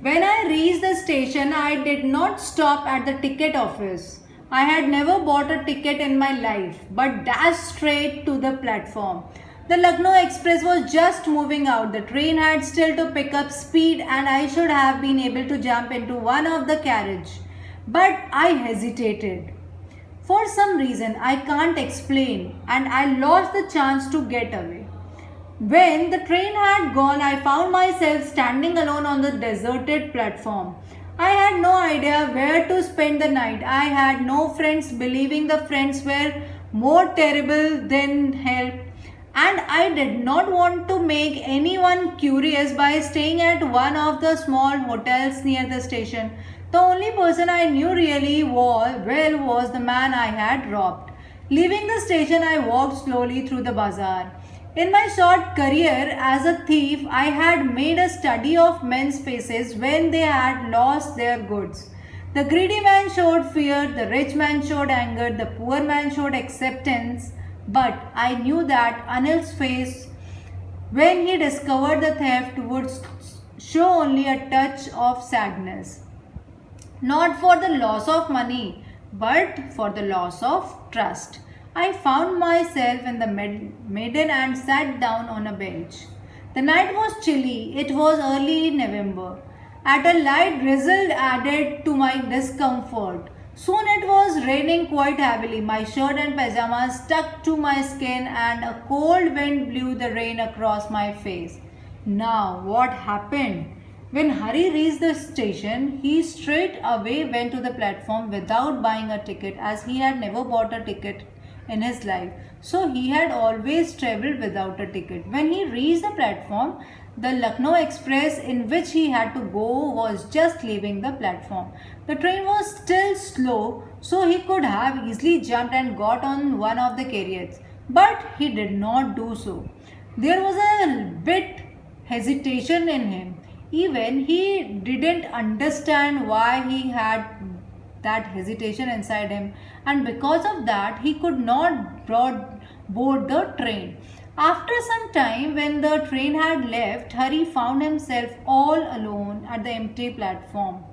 When I reached the station, I did not stop at the ticket office. I had never bought a ticket in my life, but dashed straight to the platform. The Lucknow Express was just moving out. The train had still to pick up speed, and I should have been able to jump into one of the carriage. But I hesitated. For some reason I can't explain, and I lost the chance to get away. When the train had gone, I found myself standing alone on the deserted platform. I had no idea where to spend the night. I had no friends, believing the friends were more terrible than help. And I did not want to make anyone curious by staying at one of the small hotels near the station. The only person I knew really well was the man I had robbed. Leaving the station, I walked slowly through the bazaar. In my short career as a thief, I had made a study of men's faces when they had lost their goods. The greedy man showed fear, the rich man showed anger, the poor man showed acceptance. But I knew that Anil's face, when he discovered the theft, would show only a touch of sadness. Not for the loss of money, but for the loss of trust. I found myself in the maiden and sat down on a bench. The night was chilly. It was early November. At a light drizzle added to my discomfort. Soon it was raining quite heavily. My shirt and pajamas stuck to my skin, and a cold wind blew the rain across my face. Now, what happened? When Hari reached the station, he straight away went to the platform without buying a ticket, as he had never bought a ticket in his life. So he had always travelled without a ticket. When he reached the platform, the Lucknow Express in which he had to go was just leaving the platform. The train was still slow, so he could have easily jumped and got on one of the carriages. But he did not do so. There was a bit hesitation in him. Even he didn't understand why he had that hesitation inside him, and because of that he could not board the train. After some time, when the train had left, Hari found himself all alone at the empty platform.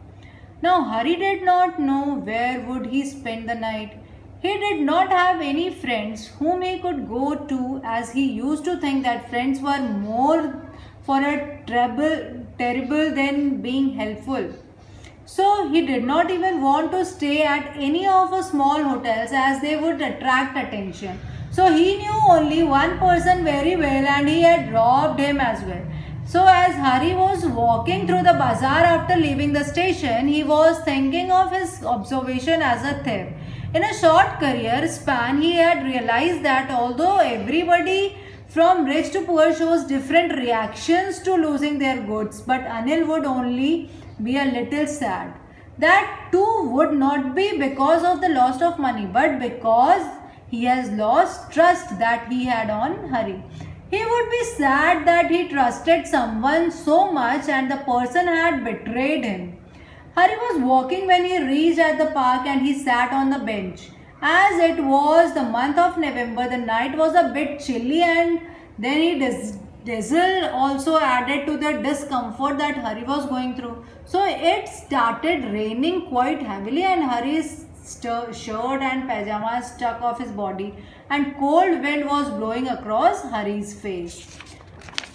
Now Hari did not know where would he spend the night. He did not have any friends whom he could go to, as he used to think that friends were more for a terrible than being helpful. So he did not even want to stay at any of the small hotels, as they would attract attention. So he knew only one person very well, and he had robbed him as well. So as Hari was walking through the bazaar after leaving the station, he was thinking of his observation as a thief. In a short career span, he had realized that although everybody from rich to poor shows different reactions to losing their goods, but Anil would only be a little sad. That too would not be because of the loss of money, but because he has lost trust that he had on Hari. He would be sad that he trusted someone so much and the person had betrayed him. Hari was walking when he reached at the park, and he sat on the bench. As it was the month of November, the night was a bit chilly, and then diesel also added to the discomfort that Hari was going through. So it started raining quite heavily, and Hari's shirt and pajamas stuck off his body, and cold wind was blowing across Hari's face.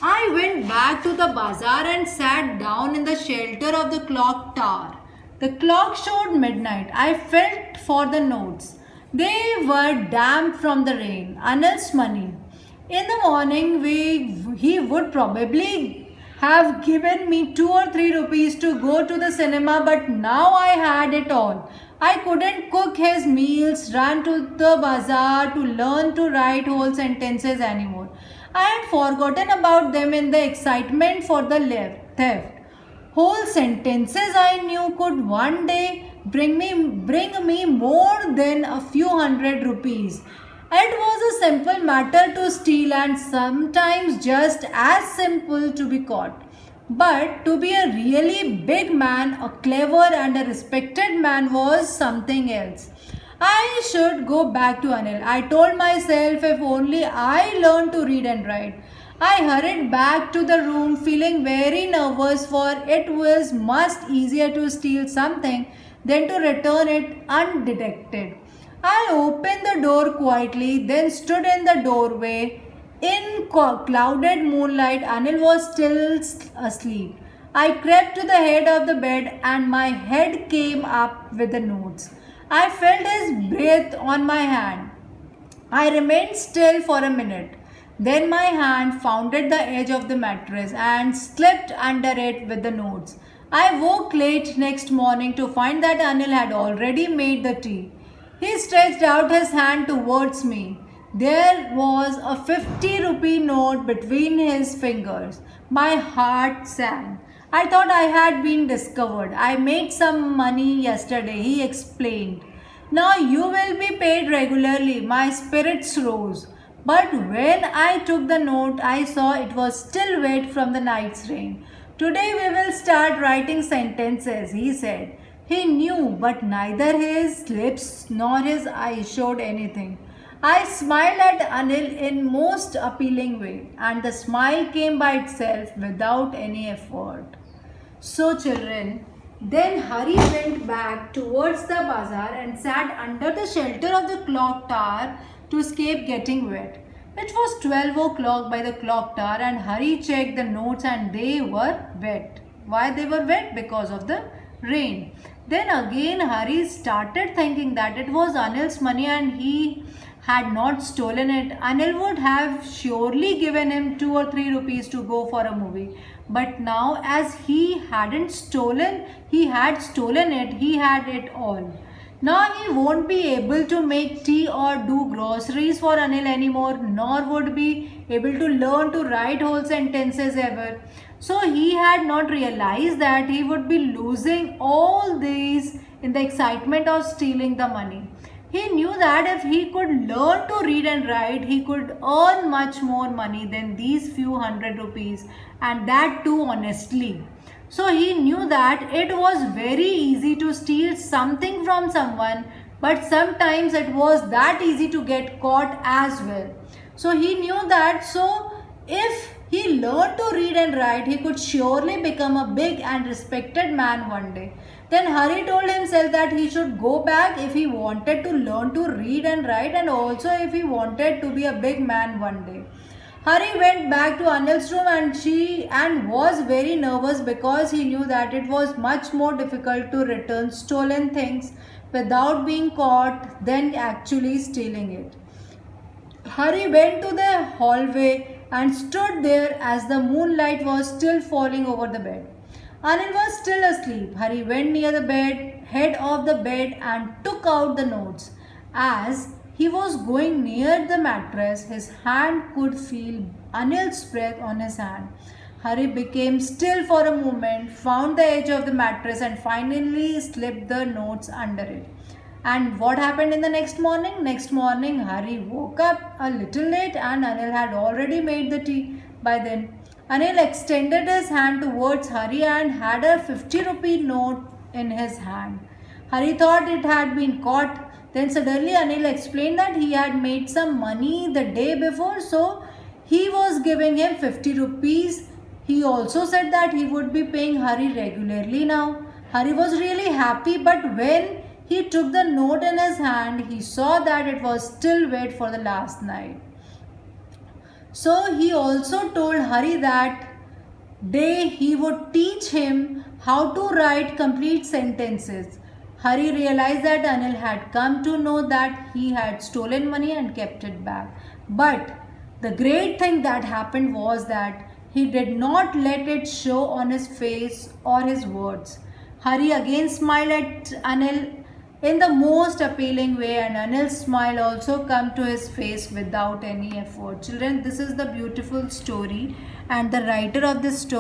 I went back to the bazaar and sat down in the shelter of the clock tower. The clock showed midnight. I felt for the notes. They were damp from the rain. Anil's money. In the morning, he would probably have given me 2 or 3 rupees to go to the cinema, but now I had it all. I couldn't cook his meals, run to the bazaar to learn to write whole sentences anymore. I had forgotten about them in the excitement for the theft. Whole sentences I knew could one day bring me more than a few hundred rupees. It was a simple matter to steal, and sometimes just as simple to be caught. But to be a really big man, a clever and a respected man, was something else. I should go back to Anil. I told myself, if only I learned to read and write, I hurried back to the room feeling very nervous, for it was much easier to steal something than to return it undetected. I opened the door quietly, then stood in the doorway. In clouded moonlight, Anil was still asleep. I crept to the head of the bed and my head came up with the notes. I felt his breath on my hand. I remained still for a minute. Then my hand founded the edge of the mattress and slipped under it with the notes. I woke late next morning to find that Anil had already made the tea. He stretched out his hand towards me. There was a 50 rupee note between his fingers. My heart sank. I thought I had been discovered. I made some money yesterday, he explained. Now you will be paid regularly. My spirits rose. But when I took the note, I saw it was still wet from the night's rain. Today we will start writing sentences, he said. He knew, but neither his lips nor his eyes showed anything. I smiled at Anil in most appealing way, and the smile came by itself without any effort. So children, then Hari went back towards the bazaar and sat under the shelter of the clock tower to escape getting wet. It was 12 o'clock by the clock tower and Hari checked the notes and they were wet. Why they were wet? Because of the rain. Then again Hari started thinking that it was Anil's money and he had not stolen it. Anil would have surely given him 2 or 3 rupees to go for a movie. But now as he had stolen it, he had it all. Now he won't be able to make tea or do groceries for Anil anymore, nor would be able to learn to write whole sentences ever. So he had not realized that he would be losing all these in the excitement of stealing the money. He knew that if he could learn to read and write, he could earn much more money than these few hundred rupees, and that too honestly. So he knew that it was very easy to steal something from someone, but sometimes it was that easy to get caught as well. So he knew that, so if he learned to read and write, he could surely become a big and respected man one day. Then Hari told himself that he should go back if he wanted to learn to read and write, and also if he wanted to be a big man one day. Hari went back to Anil's room and was very nervous because he knew that it was much more difficult to return stolen things without being caught than actually stealing it. Hari went to the hallway and stood there as the moonlight was still falling over the bed. Anil was still asleep. Hari went near the head of the bed and took out the notes. As he was going near the mattress, his hand could feel Anil's breath on his hand. Hari became still for a moment, found the edge of the mattress and finally slipped the notes under it. And what happened in the next morning? Next morning, Hari woke up a little late and Anil had already made the tea by then. Anil extended his hand towards Hari and had a 50 rupee note in his hand. Hari thought it had been caught. Then suddenly Anil explained that he had made some money the day before, so he was giving him 50 rupees. He also said that he would be paying Hari regularly now. Hari was really happy, but when he took the note in his hand, he saw that it was still wet for the last night. So he also told Hari that day he would teach him how to write complete sentences. Hari realized that Anil had come to know that he had stolen money and kept it back. But the great thing that happened was that he did not let it show on his face or his words. Hari again smiled at Anil in the most appealing way, and Anil's smile also came to his face without any effort. Children, this is the beautiful story, and the writer of this story